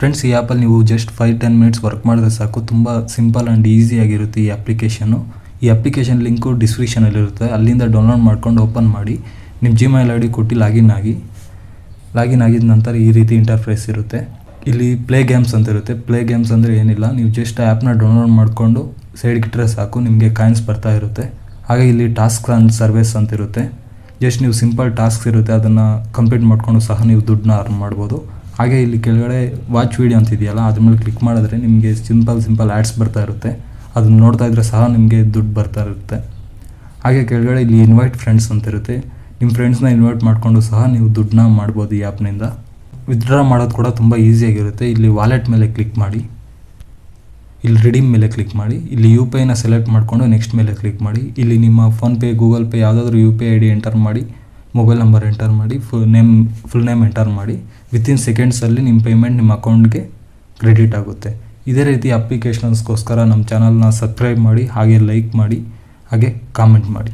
Friends, ಈ ಆ್ಯಪಲ್ಲಿ ನೀವು ಜಸ್ಟ್ 5-10 ಮಿನಿಟ್ಸ್ ವರ್ಕ್ ಮಾಡಿದ್ರೆ ಸಾಕು. ತುಂಬ ಸಿಂಪಲ್ ಆ್ಯಂಡ್ ಈಸಿಯಾಗಿರುತ್ತೆ ಈ ಅಪ್ಲಿಕೇಶನ್ನು. ಈ ಅಪ್ಲಿಕೇಶನ್ ಲಿಂಕು ಡಿಸ್ಕ್ರಿಪ್ಷನಲ್ಲಿರುತ್ತೆ. ಅಲ್ಲಿಂದ ಡೌನ್ಲೋಡ್ ಮಾಡ್ಕೊಂಡು ಓಪನ್ ಮಾಡಿ ನಿಮ್ಮ ಜಿಮೇಲ್ ID ಕೊಟ್ಟು ಲಾಗಿನ್ ಆಗಿದ ನಂತರ ಈ ರೀತಿ ಇಂಟರ್ಫೇಸ್ ಇರುತ್ತೆ. ಇಲ್ಲಿ ಪ್ಲೇ ಗೇಮ್ಸ್ ಅಂತ ಇರುತ್ತೆ. ಪ್ಲೇ ಗೇಮ್ಸ್ ಅಂದರೆ ಏನಿಲ್ಲ, ನೀವು ಜಸ್ಟ್ ಆ್ಯಪ್ನ ಡೌನ್ಲೋಡ್ ಮಾಡಿಕೊಂಡು ಸೈಡ್ಗೆ ಇಟ್ಟರೆ ಸಾಕು, ನಿಮಗೆ ಕಾಯಿನ್ಸ್ ಬರ್ತಾ ಇರುತ್ತೆ. ಹಾಗೆ ಇಲ್ಲಿ ಟಾಸ್ಕ್ ಆ್ಯಂಡ್ ಸರ್ವಿಸ್ ಅಂತ ಇರುತ್ತೆ. ಜಸ್ಟ್ ನೀವು ಸಿಂಪಲ್ ಟಾಸ್ಕ್ಸ್ ಇರುತ್ತೆ, ಅದನ್ನು ಕಂಪ್ಲೀಟ್ ಮಾಡಿಕೊಂಡು ಸಹ ನೀವು ದುಡ್ಡನ್ನ ಅರ್ನ್ ಮಾಡ್ಬೋದು. ಹಾಗೆ ಇಲ್ಲಿ ಕೆಳಗಡೆ ವಾಚ್ ವೀಡಿಯೋ ಅಂತ ಇದೆಯಲ್ಲ, ಅದ್ರ ಮೇಲೆ ಕ್ಲಿಕ್ ಮಾಡಿದ್ರೆ ನಿಮಗೆ ಸಿಂಪಲ್ ಆ್ಯಡ್ಸ್ ಬರ್ತಾ ಇರುತ್ತೆ. ಅದನ್ನು ನೋಡ್ತಾ ಇದ್ದರೆ ಸಹ ನಿಮಗೆ ದುಡ್ಡು ಬರ್ತಾ ಇರುತ್ತೆ. ಹಾಗೆ ಕೆಳಗಡೆ ಇಲ್ಲಿ ಇನ್ವೈಟ್ ಫ್ರೆಂಡ್ಸ್ ಅಂತ ಇರುತ್ತೆ. ನಿಮ್ಮ ಫ್ರೆಂಡ್ಸ್ನ ಇನ್ವೈಟ್ ಮಾಡಿಕೊಂಡು ಸಹ ನೀವು ದುಡ್ಡನ್ನ ಮಾಡ್ಬೋದು ಈ ಆ್ಯಪ್ನಿಂದ. ವಿತ್ಡ್ರಾ ಮಾಡೋದು ಕೂಡ ತುಂಬ ಈಸಿಯಾಗಿರುತ್ತೆ. ಇಲ್ಲಿ ವಾಲೆಟ್ ಮೇಲೆ ಕ್ಲಿಕ್ ಮಾಡಿ, ಇಲ್ಲಿ ರಿಡೀಮ್ ಮೇಲೆ ಕ್ಲಿಕ್ ಮಾಡಿ, ಇಲ್ಲಿ UPIನ ಸೆಲೆಕ್ಟ್ ಮಾಡಿಕೊಂಡು ನೆಕ್ಸ್ಟ್ ಮೇಲೆ ಕ್ಲಿಕ್ ಮಾಡಿ. ಇಲ್ಲಿ ನಿಮ್ಮ ಫೋನ್ಪೇ, ಗೂಗಲ್ ಪೇ ಯಾವುದಾದ್ರೂ UPI ID ಎಂಟರ್ ಮಾಡಿ, ಮೊಬೈಲ್ ನಂಬರ್ ಎಂಟರ್ ಮಾಡಿ, ಫುಲ್ ನೇಮ್ ಎಂಟರ್ ಮಾಡಿ. ವಿತಿನ್ ಸೆಕೆಂಡ್ಸಲ್ಲಿ ನಿಮ್ಮ ಪೇಮೆಂಟ್ ನಿಮ್ಮ ಅಕೌಂಟ್ಗೆ ಕ್ರೆಡಿಟ್ ಆಗುತ್ತೆ. ಇದೇ ರೀತಿ ಅಪ್ಲಿಕೇಶನ್ಸ್ಗೋಸ್ಕರ ನಮ್ಮ ಚಾನಲ್ನ ಸಬ್ಸ್ಕ್ರೈಬ್ ಮಾಡಿ, ಹಾಗೆ ಲೈಕ್ ಮಾಡಿ, ಹಾಗೆ ಕಾಮೆಂಟ್ ಮಾಡಿ.